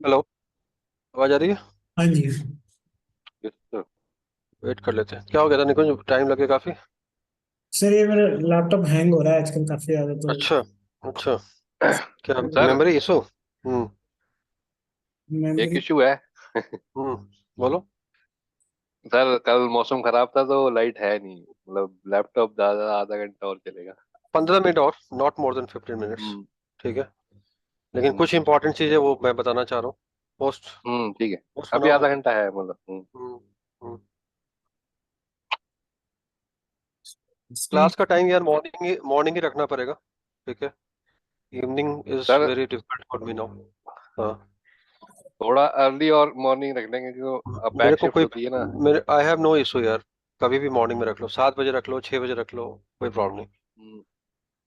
Hello. आवाज आ रही है? हाँ जी। Yes sir. वेट कर लेते हैं, क्या हो गया था निकुंज, टाइम लगे काफी। सर ये मेरा लैपटॉप हैंग हो रहा है आजकल काफी ज्यादा तो अच्छा। अच्छा। क्या सर मेमोरी इशू? एक मेमोरी। इशू है। हम्म। बोलो। सर कल मौसम खराब था तो लाइट है नहीं, मतलब लैपटॉप ज्यादा आधा घंटा और चलेगा। 15 मिनट और, नॉट मोर देन 15 मिनट्स। हम्म। ठीक है। लेकिन हम्म। कुछ इंपॉर्टेंट चीज है वो मैं बताना चाह रहा हूँ। पोस्ट ठीक है। पोस्ट अभी बनाओ। आधा घंटा है मतलब। हम्म। हम्म। इसमें क्लास का टाइम यार मॉर्निंग ही रखना पड़ेगा। ठीक है। Evening is sir very difficult for me now. हाँ। थोड़ा अर्ली और मॉर्निंग रख लेंगे क्योंकि अब मेरे बैक को शिफ्ट कोई होती है ना। मेरे आई हैव नो इशू यार। कभी भी मॉर्निंग में रख लो, 7 बजे रख लो, 6 बजे रख लो, कोई प्रॉब्लम नहीं। हम्म।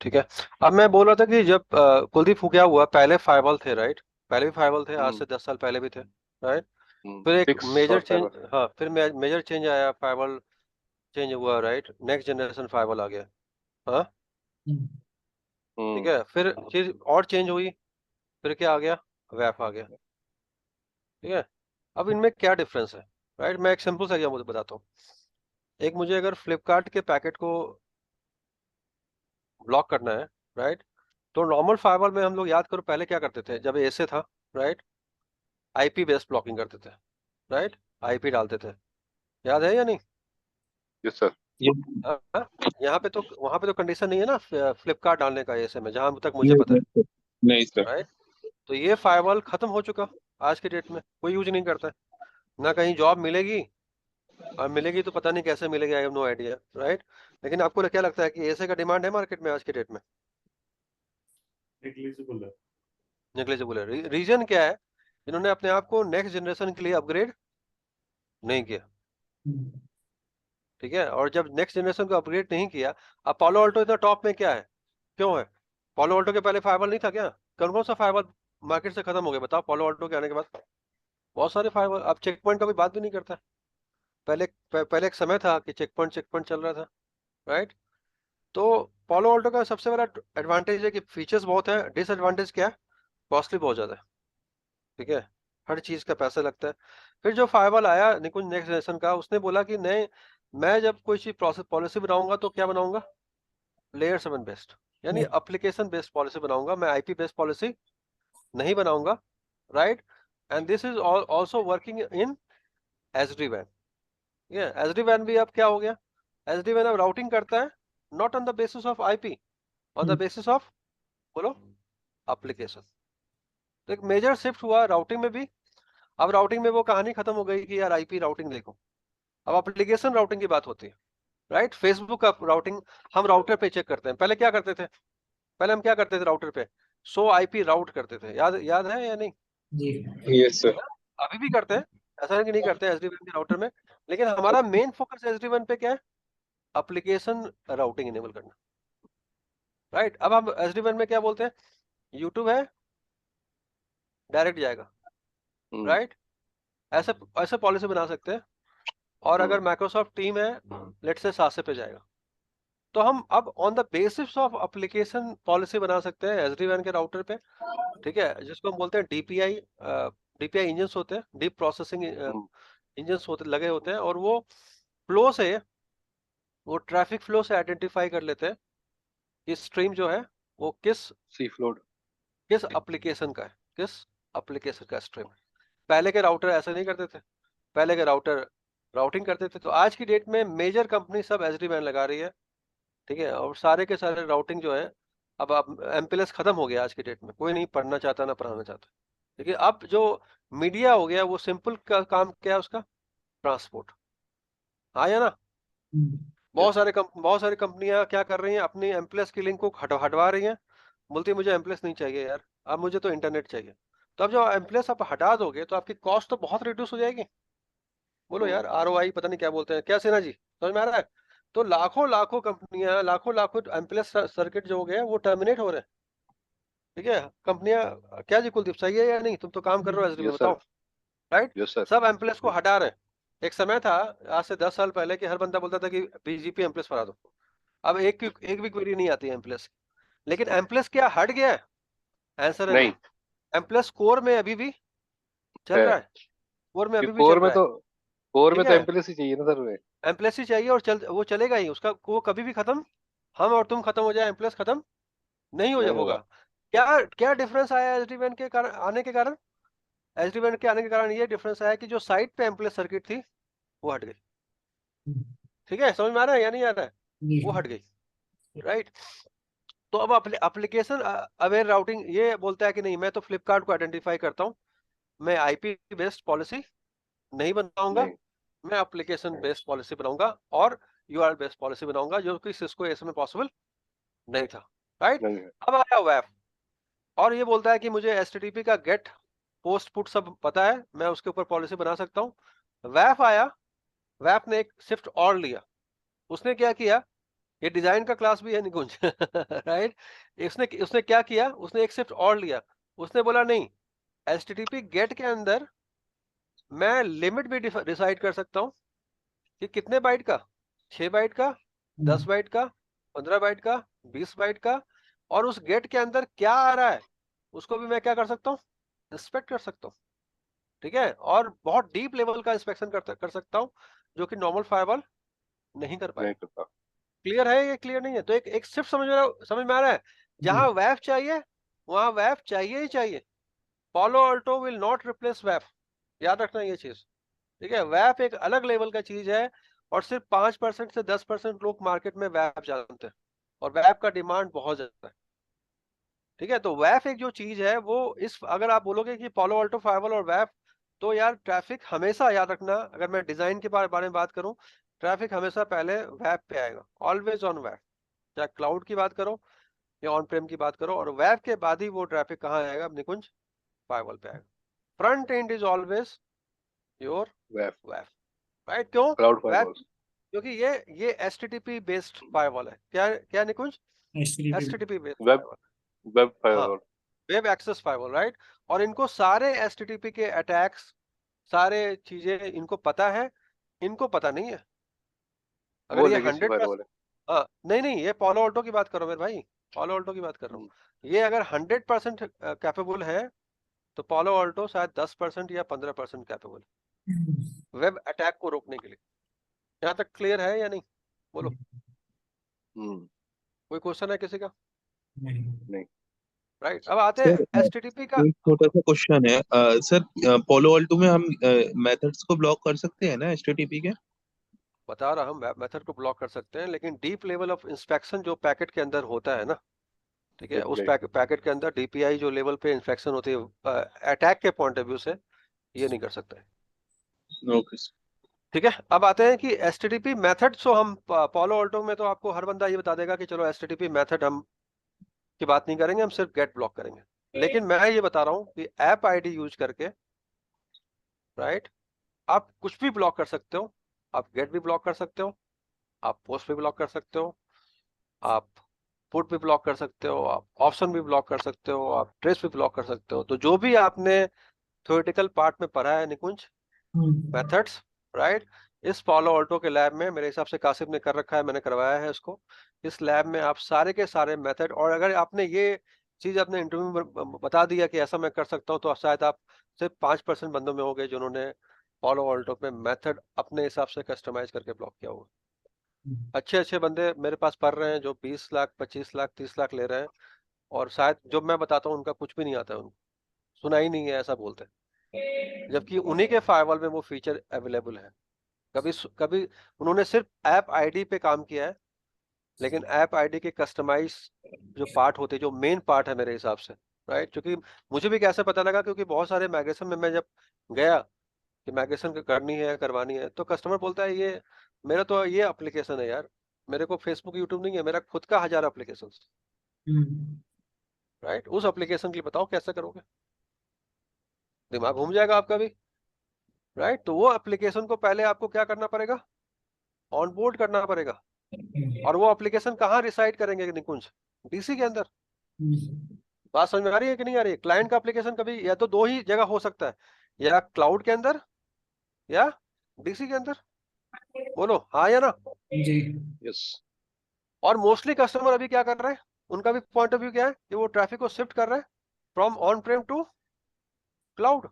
ठीक है। अब मैं बोल रहा था कि जब कुलदीप क्या हुआ, पहले फाइबल थे राइट। पहले भी फाइबल थे, आज हम्म। से 10 साल पहले भी थे। राइट। फिर एक सिक्स मेजर और चेंज, 7। हाँ फिर मेजर चेंज आया, फाइबल चेंज हुआ राइट, नेक्स्ट जनरेशन फाइबल आ गया। हाँ। ठीक हम्म। है, फिर चीज और चेंज हुई। फिर क्या आ गया? वैफ आ गया। ठीक है। अब इनमें क्या डिफरेंस है? राइट, मैं एक सिंपल सा एग्जांपल बताता हूँ। एक मुझे अगर फ्लिपकार्ट के पैकेट को ब्लॉक करना है, राइट, तो नॉर्मल फाइबर में हम लोग याद करो पहले क्या करते थे जब ऐसे था, राइट, आईपी बेस्ड ब्लॉकिंग करते थे। राइट। आईपी डालते थे। याद है या नहीं? Yes sir. हाँ, हाँ? यहाँ पे तो, वहां पे तो कंडीशन नहीं है ना फ्लिपकार्ट डालने का ऐसे में, जहां तक मुझे नहीं पता है। सर। नहीं सर। राइट। तो ये फायरवॉल खत्म हो चुका। आज के डेट में कोई यूज नहीं करता है। ना कहीं जॉब मिलेगी, और मिलेगी तो पता नहीं कैसे मिलेगी, I have no idea. Right. लेकिन आपको क्या लगता है कि ऐसे का डिमांड है मार्केट में आज के डेट में? नेग्लिजिबल है। नेग्लिजिबल है। रीजन क्या है? इन्होंने अपने आप को नेक्स्ट जनरेशन के लिए अपग्रेड नहीं किया। ठीक है। और जब नेक्स्ट जनरेशन को अपग्रेड नहीं किया, अब पालो अल्टो इतना टॉप में क्या है? क्यों है? पालो अल्टो के पहले फाइबर नहीं था क्या? कौन कौन सा फाइबर मार्केट से खत्म हो गया बताओ पालो अल्टो के आने के बाद? बहुत सारे फाइबर। अब चेक पॉइंट का भी बात भी नहीं करता। पहले एक समय था कि चेक पॉइंट चल रहा था। राइट। तो पालो अल्टो का सबसे बड़ा एडवांटेज है कि फीचर्स बहुत है, डिसएडवांटेज क्या है? कॉस्टली बहुत ज्यादा है। ठीक है। हर चीज का पैसा लगता है। फिर जो फाइबर आया निकुंज नेक्स्ट जनरेशन का, उसने बोला कि नहीं, मैं जब कोई चीज प्रोसेस पॉलिसी बनाऊंगा तो क्या बनाऊंगा? लेयर 7 बेस्ड, यानी एप्लीकेशन बेस्ड पॉलिसी बनाऊंगा, मैं आईपी बेस्ड पॉलिसी नहीं बनाऊंगा। Right. And this is also working in SD वैन। ये एसडी वैन भी अब क्या हो गया? एसडी वैन अब राउटिंग करता है, not on the basis of IP, on the basis of, बोलो, एप्लीकेशन। तो एक मेजर शिफ्ट हुआ राउटिंग में भी। अब राउटिंग में वो कहानी खत्म हो गई कि यार आईपी राउटिंग देखो, अब एप्लीकेशन राउटिंग की बात होती है। राइट। फेसबुक का राउटिंग हम राउटर पे चेक करते हैं, पहले क्या करते थे? पहले हम क्या करते थे राउटर पे? सो आईपी राउट करते थे, याद याद है या नहीं? जी। Yes sir. अभी भी करते हैं, ऐसा है कि नहीं करते हैं एसडी वन के राउटर में। लेकिन हमारा मेन फोकस एसडी वन पे क्या है? एप्लीकेशन राउटिंग इनेबल करना। राइट। अब हम एसडी वन में क्या बोलते हैं? यूट्यूब है, डायरेक्ट जाएगा। हम्म। राइट। ऐसे ऐसे पॉलिसी बना सकते हैं। और हम्म। अगर माइक्रोसॉफ्ट टीम है, लेट से सासे पे जाएगा। तो हम अब on the basis of application policy बना सकते हैं एसडी वन के राउटर पे। ठीक है, जिसको हम बोलते हैं डीपीआई। डीपीआई इंजन्स होते हैं, डीप प्रोसेसिंग हम्म। इंजन्स होते लगे होते हैं, और वो फ्लो से, वो ट्रैफिक फ्लो से आइडेंटिफाई कर लेते हैं कि स्ट्रीम जो है वो किस सी फ्लोड। किस एप्लीकेशन का है, किस एप्लीकेशन का स्ट्रीम है। पहले के राउटर ऐसे नहीं करते थे। पहले के राउटर राउटिंग करते थे। तो आज की डेट में मेजर कंपनी सब एसडी वैन लगा रही है। ठीक है। और सारे के सारे राउटिंग जो है, अब एमपीएलएस खत्म हो गया। आज की डेट में कोई नहीं पढ़ना चाहता ना पढ़ाना चाहता। देखिए अब जो मीडिया हो गया वो सिंपल का काम क्या है उसका? ट्रांसपोर्ट। हाँ या ना? Yes sir. बहुत सारी कंपनियां क्या कर रही हैं, अपनी एमप्लेस की लिंक को हटवा रही हैं। बोलती है मुझे एमप्लेस नहीं चाहिए यार, अब मुझे तो इंटरनेट चाहिए। तो अब जो एमप्लेस आप हटा दोगे तो आपकी कॉस्ट तो बहुत रिड्यूस हो जाएगी। बोलो हम्म। यार, आरओआई पता नहीं क्या बोलते हैं, क्या सेना जी, समझ में आ रहा है? तो लाखों लाखों कंपनियां, लाखों लाखों एमप्लेस सर्किट जो हो गए हैं, वो टर्मिनेट हो रहे हैं। ठीक है। कंपनियां, क्या जी कुलदीप, सही है या नहीं? तुम तो काम कर रहे हो एसडी में, यस सर। बताओ। राइट। Yes sir. सब एमप्लेस को हटा रहे हैं। एक समय था, आज से 10 साल पहले, कि हर बंदा बोलता था कि बीजीपी एमप्लेस हटा दो। अब एक भी क्वेरी नहीं आती है एमप्लेस। लेकिन एमप्लेस क्या हट गया है? आंसर है नो। नहीं। एमप्लेस कोर में अभी भी चल रहा है, कोर में अभी भी कोर चल में रहा है। तो कोर में ठीक तो है, एमपीएस ही चाहिए ना सर में। एम्प्लेस ही चाहिए और वो चलेगा ही, उसका वो कभी भी खत्म, हम और तुम खत्म हो जाए, एम्प्लेस खत्म नहीं हो नहीं होगा। होगा। क्या क्या डिफरेंस आया एसडी वैन के कारण आने के कारण? एसडी वैन के आने के कारण ये डिफरेंस आया कि जो साइड पे एम्प्लेस सर्किट थी वो हट गई। ठीक है, समझ में आ रहा है या नहीं आ रहा है? जी। वो हट गई, राइट। तो अब एप्लीकेशन अवेयर राउटिंग ये बोलता है कि नहीं, मैं तो फ्लिपकार्ट को आइडेंटिफाई करता हूँ, मैं आईपी बेस्ड पॉलिसी नहीं बनाऊंगा, नहीं मैं एप्लीकेशन बेस्ड पॉलिसी बनाऊंगा और यूआरएल बेस्ड पॉलिसी बनाऊंगा, जो कि सिस्को एस में पॉसिबल नहीं था, राइट। नहीं है। अब आया वेब और ये बोलता है कि मुझे एचटीटीपी का गेट पोस्ट पुट सब पता है, मैं उसके ऊपर पॉलिसी बना सकता हूँ। वैफ आया, वैफ ने एक शिफ्ट और लिया, उसने क्या किया, ये डिजाइन का क्लास भी है निकुंज राइट। उसने उसने क्या किया, उसने एक शिफ्ट और लिया, उसने बोला नहीं, एचटीटीपी गेट के अंदर मैं लिमिट भी डिसाइड कर सकता हूँ कि कितने बाइट का, 6 बाइट का, 10 बाइट का, 15 बाइट का, 20 बाइट का, और उस गेट के अंदर क्या आ रहा है उसको भी मैं क्या कर सकता हूँ, इंस्पेक्ट कर सकता हूँ। ठीक है, और बहुत डीप लेवल का इंस्पेक्शन कर सकता हूँ, जो कि नॉर्मल फायरवॉल नहीं कर नहीं पाएगा। करता। क्लियर है ये, क्लियर नहीं है? तो एक सिर्फ समझ में आ रहा है, जहां वैफ चाहिए वहां वैफ चाहिए ही चाहिए। Palo Alto will not replace वैफ, याद रखना ये चीज। ठीक है, वैप एक अलग लेवल का चीज है, और सिर्फ 5% से 10% लोग मार्केट में वैप जानते हैं, और वैप का डिमांड बहुत ज्यादा है। ठीक है, तो वैप एक जो चीज है वो, इस अगर आप बोलोगे कि पॉलो अल्टो फायरवॉल और वैप, तो यार ट्रैफिक हमेशा, याद रखना, अगर मैं डिजाइन के बारे में बात करूं, ट्रैफिक हमेशा पहले वैप पे आएगा, ऑलवेज ऑन वैप। चाहे क्लाउड की बात करो या ऑन प्रेम की बात करो, और वैप के बाद ही वो ट्रैफिक कहाँ आएगा, निकुंज, फायरवॉल पे आएगा। Front end is always your web वैप, राइट। क्यों क्लाउड वैप? फायरवॉल। क्योंकि ये एचटीटीपी बेस्ड फायरवॉल है। क्या क्या Nikunj? HTTP। HTTP based web firewall. Web हाँ, firewall. Web access firewall, right. और इनको सारे एचटीटीपी के अटैक्स, सारे चीजें इनको पता है, इनको पता नहीं है। वो अगर ये लेगेसी 100%, फायरवॉल है। हाँ नहीं नहीं, ये पॉलो ऑल्टो की बात करो मेरे भाई, पॉलो ऑल्टो की बात कर रहा हम्म, हूँ। ये अगर 100% कैपेबल है, तो पॉलो ऑल्टो शायद 10% या 15% कैपेबल है वेब अटैक को रोकने के लिए। यहाँ तक क्लियर है या नहीं? बोलो, हम्म, कोई क्वेश्चन है किसी का? नहीं। नहीं। राइट, अब आते सर हैं एचटीटीपी का। एक छोटा सा क्वेश्चन है सर, पोलो अल्टो में हम मेथड्स को ब्लॉक कर सकते हैं ना एचटीटीपी के? बता रहा हम, वेब मेथड को ब्लॉक कर सकते हैं, लेकिन डीप लेवल ऑफ इंस्पेक्शन जो पैकेट के अंदर होता है ना, ठीक है, उस एग्जैक्टली। पैकेट के अंदर डीपीआई जो लेवल पे इंस्पेक्शन होती है अटैक के पॉइंट ऑफ व्यू से, ये नहीं कर सकते। Okay sir. ठीक है, अब आते हैं कि एचटीटीपी मेथड। सो हम पॉलो ऑल्टो में तो आपको हर बंदा ये बता देगा कि चलो एचटीटीपी मेथड हम की बात नहीं करेंगे, हम सिर्फ गेट ब्लॉक करेंगे। लेकिन मैं ये बता रहा हूँ कि ऐप आईडी यूज करके, राइट, आप कुछ भी ब्लॉक कर सकते हो। आप गेट भी ब्लॉक कर सकते हो, आप पोस्ट भी ब्लॉक कर सकते हो, आप पुट भी ब्लॉक कर सकते हो, आप ऑप्शन भी ब्लॉक कर सकते हो, आप ट्रेस भी ब्लॉक कर सकते हो। तो जो भी आपने थ्योरेटिकल पार्ट में पढ़ा है निकुंज, मेथड्स, राइट, इस पॉलो ऑल्टो के लैब में मेरे हिसाब से कासिफ ने कर रखा है, मैंने करवाया है इसको। इस लैब में आप सारे के सारे मेथड, और अगर आपने ये चीज अपने इंटरव्यू में बता दिया कि ऐसा मैं कर सकता हूँ, तो शायद आप सिर्फ 5% बंदों में हो गए जिन्होंने पॉलो ऑल्टो पे मेथड अपने हिसाब से कस्टमाइज करके ब्लॉक किया होगा। अच्छे अच्छे बंदे मेरे पास पढ़ रहे हैं जो 20 लाख, 25 लाख, 30 लाख ले रहे हैं, और शायद जो मैं बताता हूँ उनका कुछ भी नहीं आता है, उनको सुना ही नहीं है, ऐसा बोलते हैं, जबकि उन्हीं के फायरवॉल में वो फीचर अवेलेबल है। कभी कभी उन्होंने सिर्फ ऐप आईडी पे काम किया है, लेकिन ऐप आईडी के कस्टमाइज जो पार्ट होते हैं, जो मेन पार्ट है मेरे हिसाब से, राइट। क्योंकि मुझे भी कैसे पता लगा, क्योंकि बहुत सारे माइग्रेशन में मैं जब गया कि माइग्रेशन करनी है, करवानी है, तो कस्टमर बोलता है ये मेरा तो ये एप्लीकेशन है यार, मेरे को फेसबुक यूट्यूब नहीं है, मेरा खुद का 1000 एप्लीकेशन, राइट। उस एप्लीकेशन के लिए बताओ कैसे करोगे, दिमाग घूम जाएगा आपका भी, राइट। तो वो एप्लीकेशन को पहले आपको क्या करना पड़ेगा, ऑनबोर्ड करना पड़ेगा। और वो एप्लीकेशन कहाँ रिसाइड करेंगे निकुंज? डीसी के अंदर। बात समझ में आ रही है कि नहीं आ रही है? क्लाइंट का एप्लीकेशन कभी या तो दो ही जगह हो सकता है, या क्लाउड के अंदर या डीसी के अंदर। बोलो हाँ या ना? जी। यस। और मोस्टली कस्टमर अभी क्या कर रहे हैं, उनका भी पॉइंट ऑफ व्यू क्या है कि वो ट्रैफिक को शिफ्ट कर रहे हैं from on prem to cloud.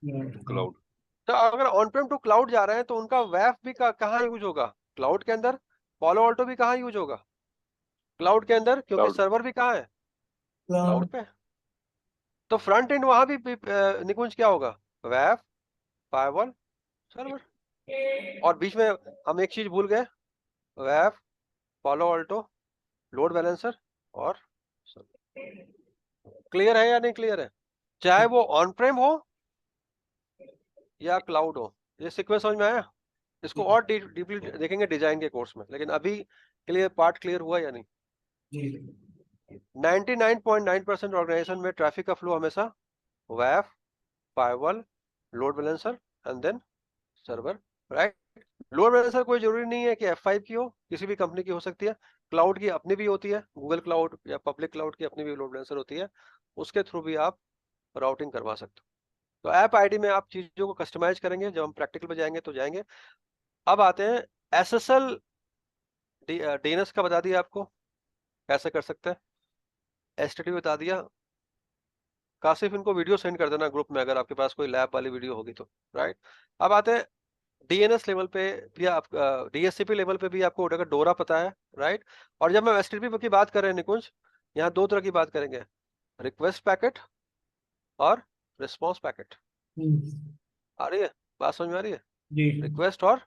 Cloud. तो अगर ऑन प्रेम टू क्लाउड जा रहे हैं तो उनका वैफ भी कहाँ यूज होगा? क्लाउड के अंदर। पॉलो ऑल्टो भी कहाँ यूज होगा? क्लाउड के अंदर, क्योंकि क्लाउड। सर्वर भी कहाँ है? Cloud cloud. पे। तो फ्रंट एंड वहां भी निकुंज क्या होगा? वैफ, फायरवॉल, सर्वर। और बीच में हम एक चीज भूल गए, वैफ, पॉलो ऑल्टो, लोड बैलेंसर और सर्वर। क्लियर है या नहीं क्लियर है? चाहे वो ऑन प्रेम हो या क्लाउड हो, ये सीक्वेंस समझ में आया? इसको और डीपली देखेंगे डिजाइन के कोर्स में, लेकिन अभी के लिए पार्ट क्लियर हुआ या नहीं? जी 99.9% ऑर्गेनाइजेशन में ट्रैफिक का फ्लो हमेशा वैफ, firewall, load balancer and then server, right? Load balancer कोई जरूरी नहीं है कि F5 की हो, किसी भी कंपनी की हो सकती है। क्लाउड की अपनी भी होती है, गूगल क्लाउड या पब्लिक क्लाउड की अपनी भी लोड बैलेंसर होती है, उसके थ्रू भी आप राउटिंग करवा सकते हो। तो ऐप आईडी में आप चीजों को कस्टमाइज करेंगे, जब हम प्रैक्टिकल पे जाएंगे तो जाएंगे। अब आते हैं SSL DNS का, बता दिया आपको कैसे कर सकते हैं। HTTP बता दिया। कासिफ इनको वीडियो सेंड कर देना ग्रुप में, अगर आपके पास कोई लैब वाली वीडियो होगी तो, राइट? अब आते हैं DNS लेवल पे भी, आप DSCP लेवल पे भी आपको अगर डोरा पता है, राइट? और जब हम HTTP की बात कर रहे हैं निकुंज, यहाँ दो तरह की बात करेंगे, रिक्वेस्ट पैकेट और रिस्पॉन्स पैकेट। आ रही है बात, समझ में आ रही है? जी रिक्वेस्ट और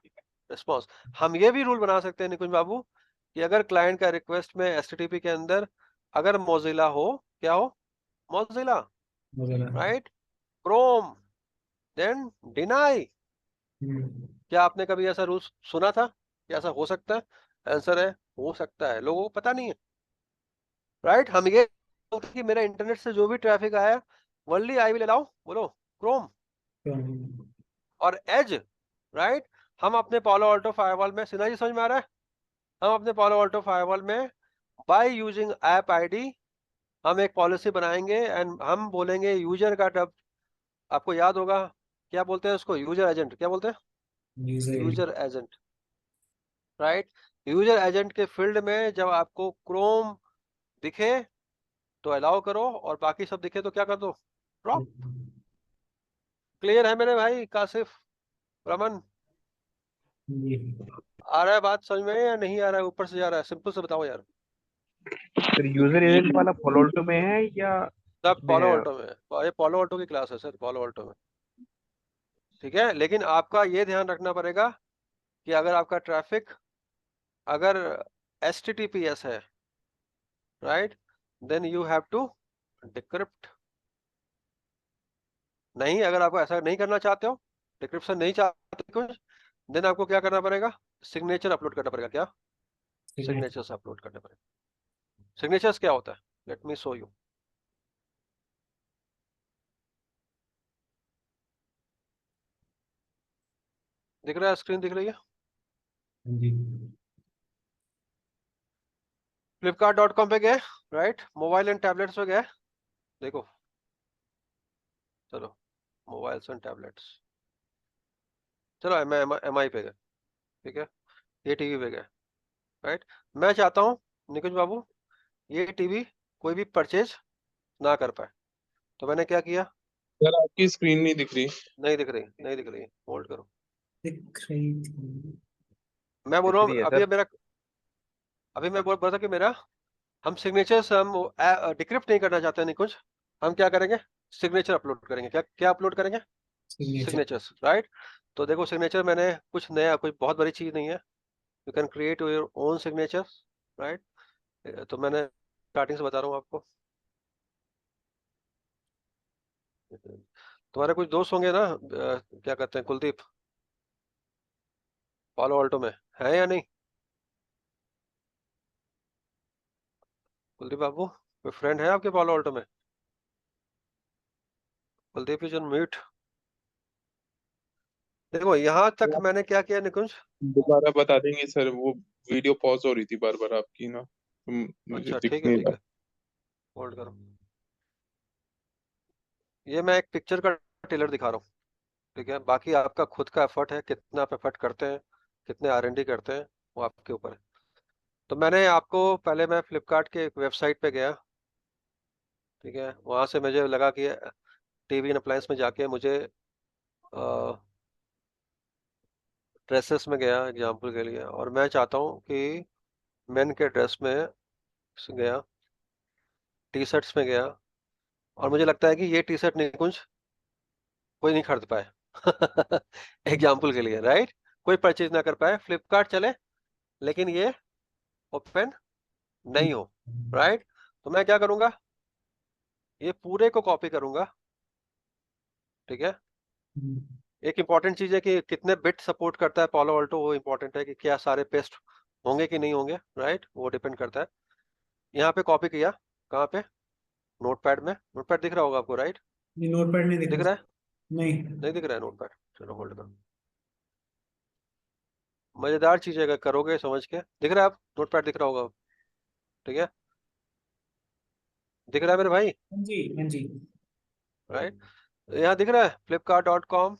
रिस्पॉन्स। हम ये भी रूल बना सकते हैं निकुंज बाबू कि अगर क्लाइंट का रिक्वेस्ट में HTTP के अंदर अगर मोजिला हो, क्या हो? Mozilla, right? Chrome, then deny. क्या आपने कभी ऐसा रूल सुना था कि ऐसा हो सकता है? आंसर है हो सकता है, लोगों को पता नहीं है, राइट? हम ये बोलते हैं कि मेरा इंटरनेट से जो भी ट्रैफिक आया, ओनली आई विल अलाउ, बोलो, क्रोम और एज, राइट? हम अपने पॉलो ऑल्टो फायरवॉल में, सिन्हा जी समझ में आ रहा है? हम अपने पॉलो ऑल्टो फायरवॉल में बाय यूजिंग ऐप आईडी हम एक पॉलिसी बनाएंगे एंड हम बोलेंगे यूजर का टब, आपको याद होगा क्या बोलते हैं उसको? User agent. क्या बोलते हैं? User agent, right? User agent के फील्ड में जब आपको क्रोम दिखे तो अलाउ करो, और बाकी सब दिखे तो क्या कर दो? ड्रॉप। क्लियर है मेरे भाई कासिफ, रमन? आ रहा है बात समझ में या नहीं आ रहा है? ऊपर से जा रहा है? सिंपल से बताओ यार। सर यूजर एजेंट वाला फॉलो ऑल्टो में है या सब इसमें पॉलो है? ऑल्टो में है, ये पॉलो ऑल्टो की क्लास है सर, पॉलो ऑल्टो में, ठीक है? लेकिन आपका ये ध्यान रखना पड़ेगा कि अगर आपका ट्रैफिक अगर HTTPS है, right, then you have to decrypt. नहीं, अगर आपको ऐसा नहीं करना चाहते हो, डिक्रिप्शन नहीं चाहते कुछ, देन आपको क्या करना पड़ेगा? सिग्नेचर अपलोड करना पड़ेगा। क्या? सिग्नेचर्स अपलोड करने पड़ेगा। सिग्नेचर्स क्या होता है? Let me show you. दिख रहा है? स्क्रीन दिख रही है? flipkart.com पे गए, राइट? मोबाइल एंड टैबलेट्स पे गए, देखो, चलो मोबाइल्स एंड टैबलेट्स, चलो MI पे गए, ठीक है? ये टीवी पे गए, राइट? मैं चाहता हूँ निकुंज बाबू ये टीवी कोई भी परचेज ना कर पाए, तो मैंने क्या किया? सर आपकी स्क्रीन नहीं दिख रही। नहीं दिख रही, नहीं दिख रही, होल्ड करो। दिख रही थी। मैं बोल दिख रहा रही हूँ है अभी, सर। अभी मैं बोल रहा था कि मेरा, हम सिग्नेचर्स हम डिक्रिप्ट नहीं करना चाहते निकुंज, हम क्या करेंगे? सिग्नेचर अपलोड करेंगे। क्या क्या अपलोड करेंगे? सिग्नेचर। Signatures, right? तो देखो सिग्नेचर मैंने कुछ नया, कोई बहुत बड़ी चीज नहीं है, you can create your own signatures, right? तो मैंने स्टार्टिंग से बता रहा हूँ आपको। तुम्हारे कुछ दोस्त होंगे ना, क्या कहते हैं, कुलदीप, पालो ऑल्टो में है या नहीं? कुलदीप बाबू, कोई फ्रेंड है आपके पालो ऑल्टो में? Kuldeep is on mute. देखो यहाँ तक आप मैंने क्या किया निकुंज। दोबारा बता देंगे सर, वो वीडियो पॉज हो रही थी बार बार आपकी ना, तो मुझे अच्छा दिख ठीक है, नहीं ठीक रहा। है, होल्ड करो। ये मैं एक पिक्चर का टेलर दिखा रहा हूँ, ठीक है? बाकी आपका खुद का एफर्ट है, कितना आप एफर्ट करते हैं, कितने R&D करते हैं, वो आपके ऊपर है। तो मैंने आपको पहले, मैं फ्लिपकार्ट के एक वेबसाइट पे गया, ठीक है? वहां से मुझे लगा कि टीवी एंड अप्लायंस में जाके मुझे ड्रेसेस में गया एग्जाम्पल के लिए, और मैं चाहता हूँ कि मेन के ड्रेस में गया, टी शर्ट्स में गया, और मुझे लगता है कि ये टी शर्ट निकुंज कोई नहीं खरीद पाए एग्जाम्पल के लिए, राइट, कोई परचेज ना कर पाए, फ्लिपकार्ट चले लेकिन ये ओपन नहीं हो, राइट। तो मैं क्या करूंगा, ये पूरे को कॉपी करूंगा, ठीक है। एक इंपॉर्टेंट चीज है कि कितने बिट सपोर्ट करता है पालो अल्टो, वो इंपॉर्टेंट है कि क्या सारे पेस्ट होंगे कि नहीं होंगे, राइट, वो डिपेंड करता है। यहाँ पे कॉपी किया, कहाँ पे, नोटपैड में, नोटपैड दिख रहा होगा आपको, राइट, ये नोटपैड नहीं दिख दिख रहा। रहा है, नहीं। नहीं दिख रहा है नोटपैड, चलो होल्ड करो, मजेदार चीज है, अगर करोगे समझ के, दिख रहा है, आप नोटपैड दिख रहा होगा, ठीक है, दिख रहा है मेरे भाई, हाँ जी, हाँ जी। राइट। यहाँ दिख रहा है flipkart.com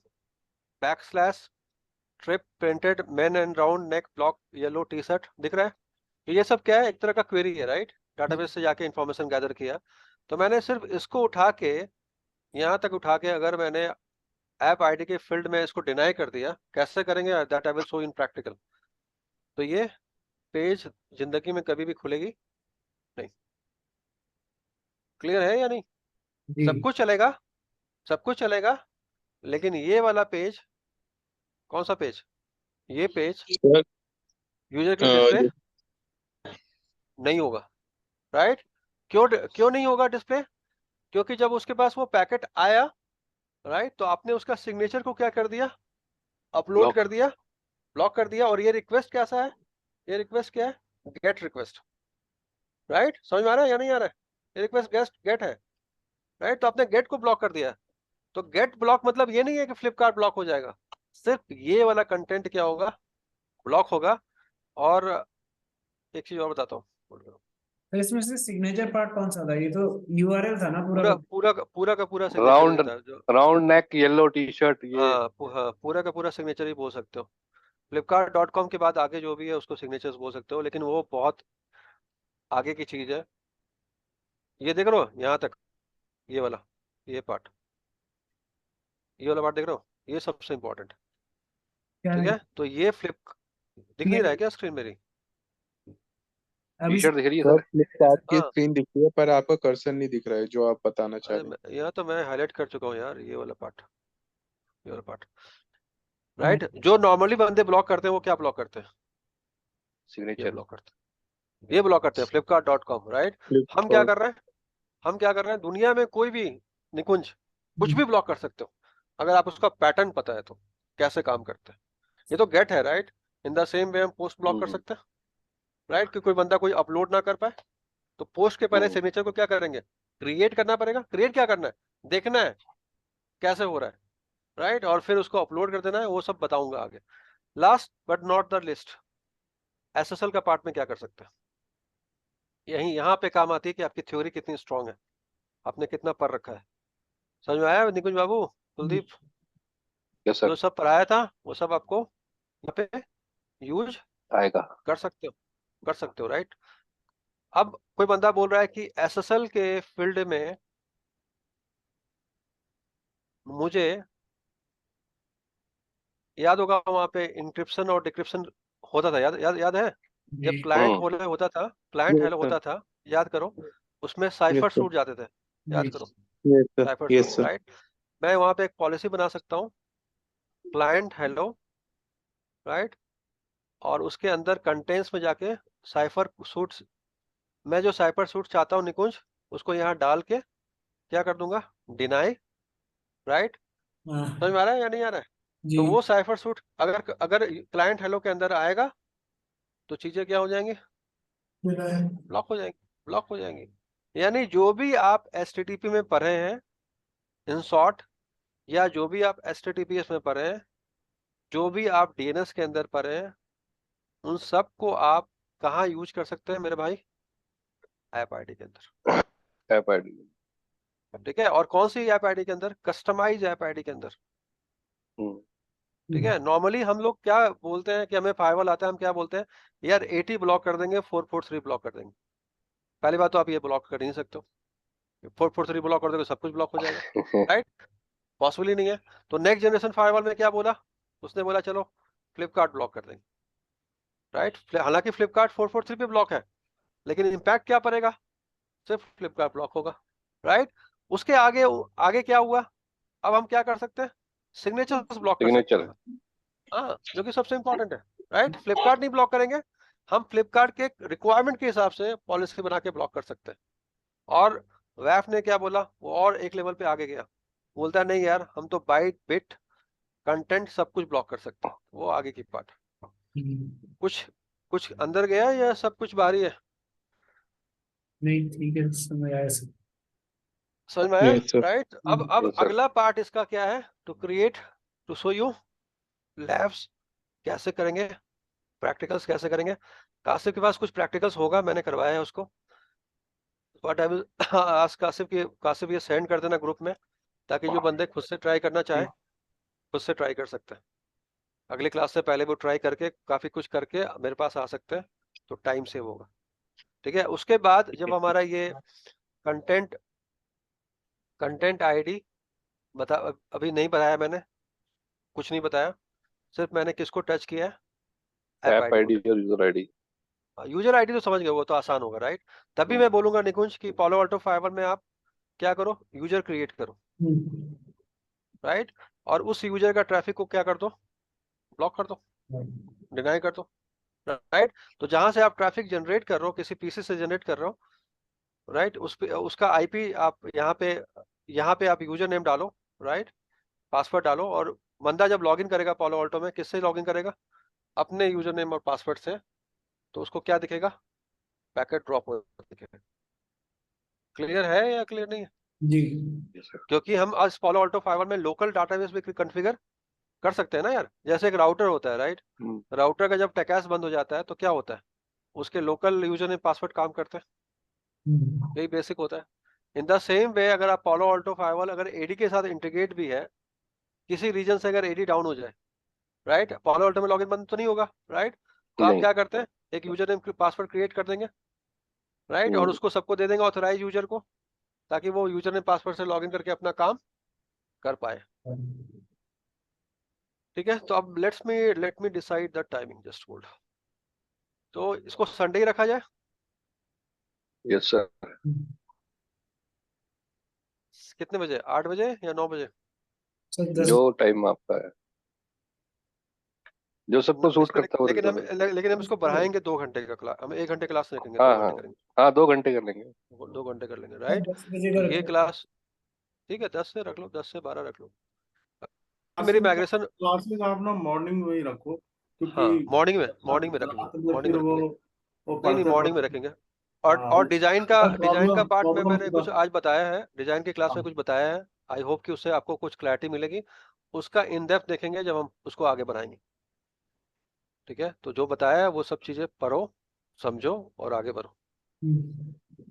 / trip printed main and round neck block yellow T shirt, दिख रहा है। तो ये सब क्या है, एक तरह का क्वेरी है, राइट, डाटाबेस से जाके इंफॉर्मेशन गैदर किया। तो मैंने सिर्फ इसको उठा के, यहाँ तक उठा के, अगर मैंने ऐप आईडी के फील्ड में इसको डिनाई कर दिया, कैसे करेंगे, that I will show in practical. तो ये पेज जिंदगी में कभी भी खुलेगी नहीं। क्लियर है या नहीं? जी। सब कुछ चलेगा, सब कुछ चलेगा, लेकिन ये वाला पेज, कौन सा पेज, ये पेज सर यूजर के लिए डिस्प्ले नहीं होगा, राइट। क्यों नहीं होगा डिस्प्ले? क्योंकि जब उसके पास वो पैकेट आया, राइट, तो आपने उसका सिग्नेचर को क्या कर दिया, अपलोड Block. कर दिया, ब्लॉक कर दिया। और ये रिक्वेस्ट कैसा है, ये रिक्वेस्ट क्या है, गेट रिक्वेस्ट, राइट, समझ में आ रहा है या नहीं आ रहा है? ये रिक्वेस्ट गेट है, राइट, तो आपने गेट को ब्लॉक कर दिया। तो गेट ब्लॉक मतलब ये नहीं है कि फ्लिपकार्ट ब्लॉक हो जाएगा, सिर्फ ये वाला कंटेंट क्या होगा, ब्लॉक होगा। और एक चीज और बताता हूँ, तो इसमें से सिग्नेचर पार्ट कौन सा था? ये तो यूआरएल था ना पूरा पूरा का? पूरा का पूरा सिग्नेचर राउंड देता है जो, round neck yellow T shirt ये हाँ, हाँ, पूरा का पूरा सिग्नेचर ही बोल सकते हो। flipkart.com के बाद आगे जो भी है उसको सिग्नेचर्स बोल सकते हो, लेकिन वो बहुत आगे की चीज है। ये देख रहे हो यहाँ तक, ये वाला, ये पार्ट, ये वाला पार्ट देख रहे हो, ये सबसे इंपॉर्टेंट, क्या ठीक नहीं? है। तो ये दिख नहीं रहा है क्या स्क्रीन मेरी? टी अभी शर्ट दिख रही है सर सर। फ्लिपकार्ट की हाँ, स्क्रीन दिख रही है पर आपका कर्सर नहीं दिख रहा है जो आप बताना चाह अरे रहे हैं। यहाँ तो मैं हाईलाइट कर चुका हूँ यार, ये वाला पार्ट, ये वाला पार्ट, हाँ, राइट। जो नॉर्मली बंदे ब्लॉक करते हैं वो क्या ब्लॉक करते हैं, ये सिग्नेचर। ब्लॉक करते हैं, ये ब्लॉक करते हैं flipkart.com, राइट। हम क्या फ्लिपकार्ट कर रहे हैं, हम क्या कर रहे हैं, दुनिया में कोई भी निकुंज कुछ भी ब्लॉक कर सकते हो, अगर आप उसका पैटर्न पता है तो कैसे काम करते हैं। ये तो गेट है, right, in the same way हम पोस्ट ब्लॉक कर सकते हैं, राइट, कि कोई बंदा कोई अपलोड ना कर पाए। तो पोस्ट के पहले सिग्नेचर को क्या करेंगे, क्रिएट करना पड़ेगा। क्रिएट क्या करना है, देखना है कैसे हो रहा है, राइट, और फिर उसको अपलोड कर देना है, वो सब बताऊंगा आगे। Last but not the list, SSL का पार्ट में क्या कर सकते हैं, यही यहाँ पे काम आती है कि आपकी थ्योरी कितनी स्ट्रांग है, आपने कितना पढ़ रखा है। समझ में आया निकुंज बाबू, कुलदीप, यस जो सर। सब पढ़ाया था वो सब आपको यहाँ पे यूज आएगा। कर सकते हो, कर सकते हो, राइट। अब कोई बंदा बोल रहा है कि एसएसएल के फील्ड में मुझे याद होगा, वहां पे इंक्रिप्शन और डिक्रिप्शन होता था, याद है, जब जी। क्लाइंट होल्ड होता था, क्लाइंट यस हेलो सर, होता था, याद करो, उसमें यस साइफर सर, सूट जाते थे, याद जी। करो, yes sir, cipher yes suit, sir. Right. मैं वहां पे एक पॉलिसी बना सकता हूँ, क्लाइंट हेलो, राइट, और उसके अंदर कंटेंट्स में जाके साइफर सूट्स, मैं जो साइफर सूट चाहता हूँ निकुंज, उसको यहाँ डाल के क्या कर दूंगा, डिनाई, राइट, समझ हाँ में आ रहा है या नहीं आ रहा है? जी। तो वो साइफर सूट अगर अगर क्लाइंट हेलो के अंदर आएगा तो चीजें क्या हो जाएंगी, मेरा है। ब्लॉक हो जाएंगी, ब्लॉक हो जाएंगी। यानी जो भी आप एचटीटीपी में पढ़े हैं, इन शॉर्ट, या जो भी आप एचटीटीपीएस में पढ़े हैं, जो भी आप डीएनएस के अंदर पढ़े हैं, उन सब को आप कहाँ यूज कर सकते हैं मेरे भाई, ऐप आईडी के अंदर, ऐप आईडी। ठीक है। और कौन सी ऐप आईडी के अंदर, कस्टमाइज ऐप आईडी के अंदर, ठीक है। नॉर्मली हम लोग क्या बोलते हैं कि हमें फायरवॉल आता है, हम क्या बोलते हैं, यार 80 ब्लॉक कर देंगे, 443 ब्लॉक कर देंगे। पहली बात तो आप ये ब्लॉक कर नहीं सकते हो, 443 ब्लॉक कर दोगे सब कुछ ब्लॉक हो जाएगा, राइट। पॉसिबल ही नहीं है। तो नेक्स्ट जनरेशन फायरवॉल में क्या बोला, उसने बोला चलो फ्लिपकार्ट ब्लॉक कर देंगे, राइट। हालांकि फ्लिपकार्ट 443 पे ब्लॉक है, लेकिन इम्पैक्ट क्या पड़ेगा, सिर्फ फ्लिपकार्ट ब्लॉक होगा, राइट। उसके आगे आगे क्या हुआ, अब हम क्या कर सकते हैं, सिग्नेचर्स ब्लॉक कर सकते सिग्नेचर हैं, हाँ, जो कि सबसे इंपॉर्टेंट है, राइट। फ्लिपकार्ट नहीं ब्लॉक करेंगे, हम फ्लिपकार्ट के रिक्वायरमेंट के हिसाब से पॉलिसी बना के ब्लॉक कर सकते हैं। और वैफ ने क्या बोला, वो और एक लेवल पे आगे गया, बोलता है नहीं यार, हम तो बाइट बिट कंटेंट सब कुछ ब्लॉक कर सकते हैं। वो आगे की पार्ट, कुछ कुछ अंदर गया या सब कुछ बाहरी है, नहीं ठीक है, समझ आया सर। समझ में आया, यस सर। राइट। अब Yes, sir. अगला पार्ट इसका क्या है, to create to show you labs कैसे करेंगे, प्रैक्टिकल्स कैसे करेंगे। कासिफ के पास कुछ प्रैक्टिकल्स होगा, मैंने करवाया है उसको, बट आई विल आज कासिफ ये सेंड कर देना ग्रुप में, ताकि जो बंदे खुद से ट्राई करना चाहे खुद से ट्राई कर सकते हैं। अगली क्लास से पहले वो ट्राई करके काफी कुछ करके मेरे पास आ सकते हैं, तो टाइम सेव होगा, ठीक है। उसके बाद जब हमारा ये कंटेंट कंटेंट आईडी बता, अभी नहीं बताया मैंने, कुछ नहीं बताया, सिर्फ मैंने किसको टच किया है, ऐप ऐप आईडी आईडी और यूजर आईडी। को। यूजर आईडी तो समझ गए, वो तो आसान होगा, राइट। तभी मैं बोलूंगा निकुंज कि पालो अल्टो फाइवर में आप क्या करो, यूजर क्रिएट करो, राइट। और उस यूजर का ट्रैफिक को क्या कर दो, ब्लॉक कर दो, डिनाई कर दो, राइट। तो जहां से आप ट्रैफिक जनरेट कर रहे हो, किसी पीसी से जनरेट कर रहे हो, राइट, उस पे उसका आईपी आप यहाँ पे आप यूजर नेम डालो, राइट, पासवर्ड डालो, और बंदा जब लॉगिन करेगा पालो अल्टो में, किससे लॉगिन करेगा, अपने यूजर नेम और पासवर्ड से, तो उसको क्या दिखेगा, पैकेट ड्रॉप हो दिखेगा। क्लियर है या क्लियर नहीं है, जी Yes, sir. क्योंकि हम आज पालो अल्टो फाइवर में लोकल डाटाबेस भी कॉन्फ़िगर कर सकते हैं ना यार। जैसे एक राउटर होता है, राइट, राउटर का जब टैकास बंद हो जाता है तो क्या होता है, उसके लोकल यूजर नेम पासवर्ड काम करते हैं, यही बेसिक होता है। इन द सेम वे अगर आप पालो अल्टो फाइवर अगर एडी के साथ इंटीग्रेट भी है, किसी रीजन से अगर एडी डाउन हो जाए, राइट, पालो अल्टो में लॉगिन बंद तो नहीं होगा, राइट। तो आप नहीं। क्या करते हैं, एक यूजर नेम पासवर्ड क्रिएट कर देंगे, राइट, और उसको सबको दे देंगे ऑथराइज यूजर को, ताकि वो यूजर नेम पासवर्ड से लॉगिन करके अपना काम कर पाए, ठीक है। तो अब let me decide the timing, just hold. तो इसको संडे ही रखा जाए, यस सर। कितने बजे, 8 बजे या 9 बजे, सर 10 जो टाइम आपका है, जो सबको सूट इसको करता है वो रख लेकिन दो हम सर। लेकिन हम इसको बढ़ाएंगे 2 घंटे का क्लास, हम 1 घंटे क्लास नहीं रखेंगे, हाँ 2 हाँ घंटे करेंगे, हाँ, 2 घंटे कर लेंगे। 2 घंटे कर लेंगे, राइट। 10 बजे तो का ये रखो। क्लास, ठीक है, 10 से रख लो, 10 से 12 रख लो। मेरी माइग्रेशन, क्लासेस आप ना मॉर्निंग में ही रखो, हाँ, क्योंकि मॉर्निंग में रखेंगे, रात में मॉर्निंग फिर में रखेंगे, वो नहीं पढ़ते मॉर्निंग में पढ़ते रखेंगे। हाँ और डिजाइन का प्रॉब्लम पार्ट में प्रॉब्लम मैंने कुछ आज बताया है, डिजाइन की क्लास में हाँ कुछ बताया है, आई होप कि उससे आपको कुछ क्लैरिटी मिलेगी। उसका इन डेप्थ देखेंगे जब हम उसको आगे बढ़ाएंगे, ठीक है। तो जो बताया है वो सब चीजें पढ़ो, समझो और आगे बढ़ो,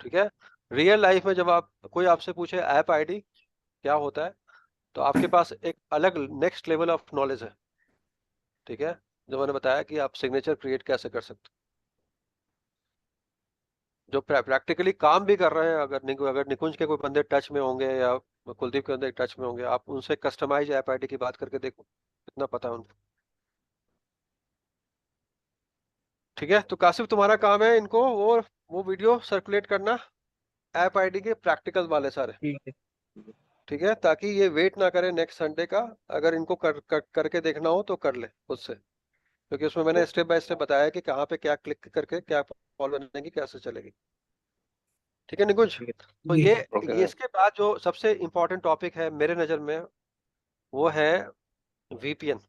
ठीक है। रियल लाइफ में जब आप कोई आपसे पूछे ऐप आईडी क्या होता है, तो आपके पास एक अलग नेक्स्ट लेवल ऑफ नॉलेज है, ठीक है, जो मैंने बताया कि आप सिग्नेचर क्रिएट कैसे कर सकते हो। जो प्रैक्टिकली काम भी कर रहे हैं, अगर निकुंज के कोई बंदे टच में होंगे या कुलदीप के बंदे टच में होंगे, आप उनसे कस्टमाइज ऐप आईडी की बात करके देखो कितना पता है उनको, ठीक है। तो कासिफ तुम्हारा काम है इनको वो वीडियो सर्कुलेट करना, ऐप आईडी के प्रैक्टिकल वाले सारे, ठीक है। ठीक है, ताकि ये वेट ना करे नेक्स्ट संडे का। अगर इनको करके देखना हो तो कर ले खुद से, क्योंकि उसमें मैंने स्टेप बाय स्टेप बताया कि कहाँ पे क्या क्लिक करके क्या फॉलो बनेगी, कैसे चलेगी, ठीक है निकुंज। ठीक है। तो जी ये ओके। इसके बाद जो सबसे इम्पोर्टेंट टॉपिक है मेरे नज़र में, वो है वीपीएन,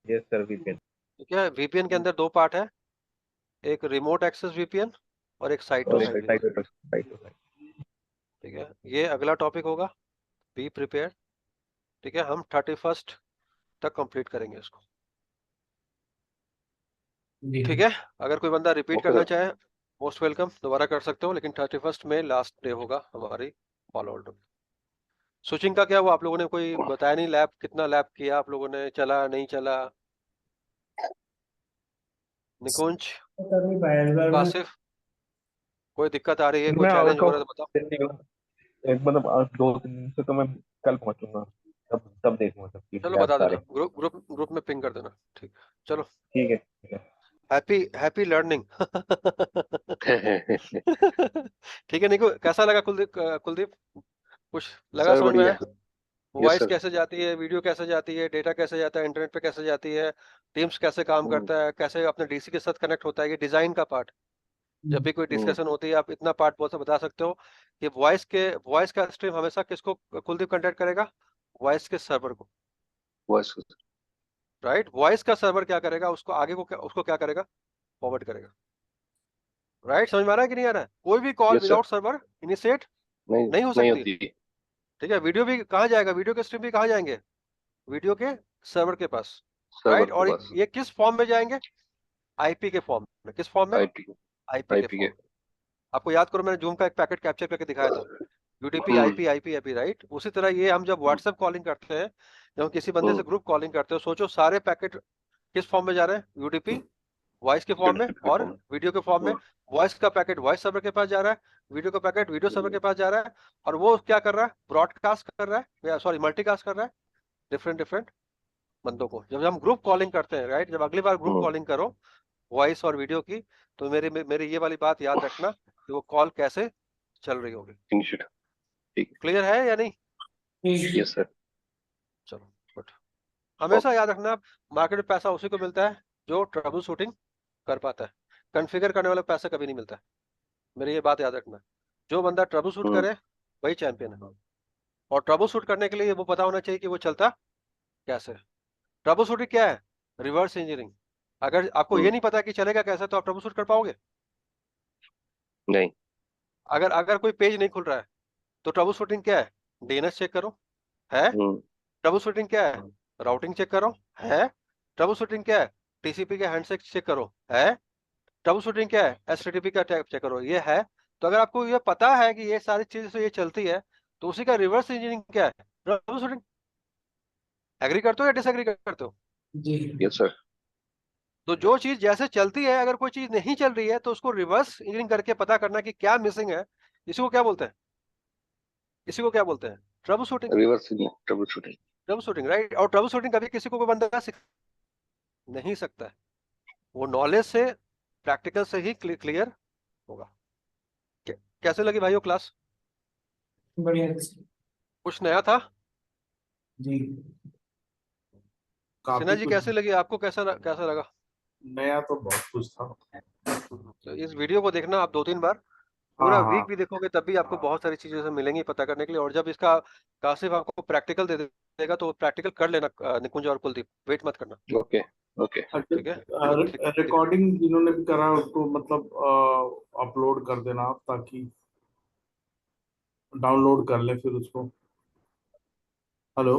यस सर, वीकेंड। ठीक है। वीपीएन के अंदर 2 पार्ट है, एक रिमोट एक्सेस वीपीएन और एक साइट टू और एक साइट साइड वीपीएन, साइड ठीक है। ये अगला टॉपिक होगा, बी प्रिपेयर, ठीक है। हम 31 तक कंप्लीट करेंगे इसको, जी ठीक है। अगर कोई बंदा रिपीट ओके करना सर। चाहे, मोस्ट वेलकम, दोबारा कर सकते हो, लेकिन 31 में लास्ट डे होगा हमारी फॉलो ऑल्टो। स्विचिंग का क्या हुआ, आप लोगों ने कोई बताया नहीं, लैब कितना लैब किया आप लोगों ने, चला नहीं चला, निकुंज, कर नहीं पाया इस बार मैं। कासिफ, कोई दिक्कत आ रही है, कोई मैं चैलेंज आउट हो ऑफ रहा है तो बताओ। एक मतलब आज 2 दिन से तो मैं कल पहुंचूंगा, तब देखूंगा सब चीज चलो बता सारे। देना, ग्रुप में पिंग कर देना। ठीक, चलो, ठीक है, ठीक है। Happy learning. ठीक है निको, कैसा लगा कुलदीप, कुछ लगा सर समझ में बढ़िया। आया? Yes voice sir. कैसे जाती है, वीडियो कैसे जाती है, डेटा कैसे जाता है, इंटरनेट पे कैसे जाती है, टीम्स कैसे काम करता है, कैसे अपने डीसी के साथ कनेक्ट होता है, ये डिजाइन का पार्ट। जब भी कोई डिस्कशन होती है आप इतना पार्ट बहुत बता सकते हो कि वॉइस का स्ट्रीम हमेशा किसको कुलदीप कंटेक्ट करेगा, वॉइस के सर्वर को, बस राइट। वॉइस का सर्वर क्या करेगा, उसको आगे को उसको क्या करेगा, फॉरवर्ड करेगा, राइट। समझ में आ रहा है कि नहीं आ रहा है? कोई भी call yes sir. Without server initiate नहीं नहीं हो नहीं सकती। होती। ठीक है, वीडियो भी कहाँ जाएगा, वीडियो के स्ट्रीम भी कहाँ जाएंगे, वीडियो के सर्वर के पास, सर्वर राइट। के और पास। ये किस फॉर्म में जाएंगे, आईपी के फॉर्म में। किस फॉर्म में, आईपी आईपी के आईपी फॉर्म के। में। आपको याद करो, मैंने जूम का एक पैकेट कैप्चर करके दिखाया था, UDP IP IP IP, right. उसी तरह ये हम जब व्हाट्सएप कॉलिंग करते हैं, जब हम किसी बंदे से ग्रुप कॉलिंग करते हो, सोचो सारे पैकेट किस फॉर्म में जा रहे हैं, यूडीपी वॉइस के फॉर्म में, और वीडियो के फॉर्म में। वॉइस का पैकेट वॉइस सर्वर के पास जा रहा है, वीडियो का पैकेट वीडियो सर्वर के पास जा रहा है, और वो क्या कर रहा है, ब्रॉडकास्ट कर रहा है, या सॉरी मल्टीकास्ट कर रहा है डिफरेंट डिफरेंट बंदों को। जब हम ग्रुप कॉलिंग करते हैं, राइट, जब अगली बार ग्रुप कॉलिंग करो वॉइस और वीडियो की, तो मेरी ये वाली बात याद रखना कि वो कॉल कैसे चल रही होगी। क्लियर है या नहीं? Yes sir. चलो गुड। हमेशा याद रखना, मार्केट में पैसा उसी को मिलता है जो ट्रबल शूटिंग कर पाता है, कॉन्फ़िगर करने वाला पैसा कभी नहीं मिलता है। मेरी ये बात याद रखना, जो बंदा ट्रबल शूट करे वही चैंपियन है। और ट्रबल शूट करने के लिए वो पता होना चाहिए कि वो चलता कैसे। ट्रबल शूटिंग क्या है, रिवर्स इंजीनियरिंग। अगर आपको ये नहीं पता कि चलेगा कैसे, तो आप ट्रबल शूट कर पाओगे नहीं। अगर अगर कोई पेज नहीं खुल रहा है, तो ट्रबल शूटिंग क्या है, डीएनएस चेक करो, है। ट्रबल शूटिंग क्या है, राउटिंग चेक करो, है। ट्रबल शूटिंग क्या है, टीसीपी के हैंडशेक चेक करो, है। ट्रबल शूटिंग क्या है, एचटीटीपी का चेक करो, ये है। तो अगर आपको ये पता है कि ये सारी चीजें से ये चलती है, तो उसी का रिवर्स इंजीनियरिंग क्या है, ट्रबल शूटिंग। एग्री करते हो या डिसएग्री करते हो? जी यस सर। तो जो चीज जैसे चलती है, अगर कोई चीज नहीं चल रही है, तो उसको रिवर्स इंजीनियरिंग करके पता करना कि क्या मिसिंग है। इसी को क्या बोलते हैं, इसी को क्या बोलते हैं, trouble shooting. Reverse trouble shooting. Trouble shooting, right. और ट्रबल शूटिंग कभी किसी को कोई बंदा सीख नहीं सकता है, वो नॉलेज से, प्रैक्टिकल से ही क्लियर होगा। कैसे लगी भाइयों क्लास, बढ़िया कुछ नया था? जी। सिन्हा काफी जी कुछ कैसे लगी आपको, कैसा लगा? नया तो बहुत कुछ था। तो इस वीडियो को देखना आप 2-3 बार, हाँ पूरा हाँ वीक भी देखोगे तब भी आपको बहुत सारी चीजें से मिलेंगी पता करने के लिए। और जब इसका काशिफ आपको प्रैक्टिकल दे देगा, तो प्रैक्टिकल कर लेना निकुंज और कुलदीप, वेट मत करना, ओके ओके। ठीक है। रिकॉर्डिंग जिन्होंने भी करा उसको मतलब अपलोड कर देना आप, ताकि डाउनलोड कर ले फिर उसको। हेलो।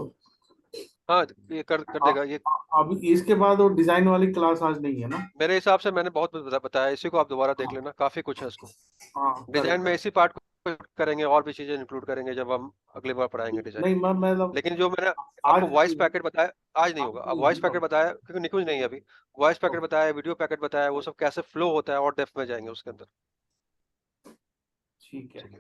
हाँ, ये कर देगा ये। अभी इसके बाद वो डिजाइन वाली क्लास आज नहीं है ना? मेरे हिसाब से मैंने बहुत बताया, इसी को आप दोबारा देख लेना, काफी कुछ है इसको। हाँ डिजाइन में इसी पार्ट को करेंगे, और भी चीजें इंक्लूड करेंगे जब हम अगली बार पढ़ाएंगे डिजाइन। नहीं मैं लेकिन जो मैंने आज आपको वॉइस पैकेट बताया, आज नहीं होगा। अब वॉइस पैकेट बताया क्योंकि निकुंज नहीं है अभी, वॉइस पैकेट बताया, वीडियो पैकेट बताया, वो सब कैसे फ्लो होता है और डेप्थ में जाएंगे उसके अंदर। ठीक है। ठीक है।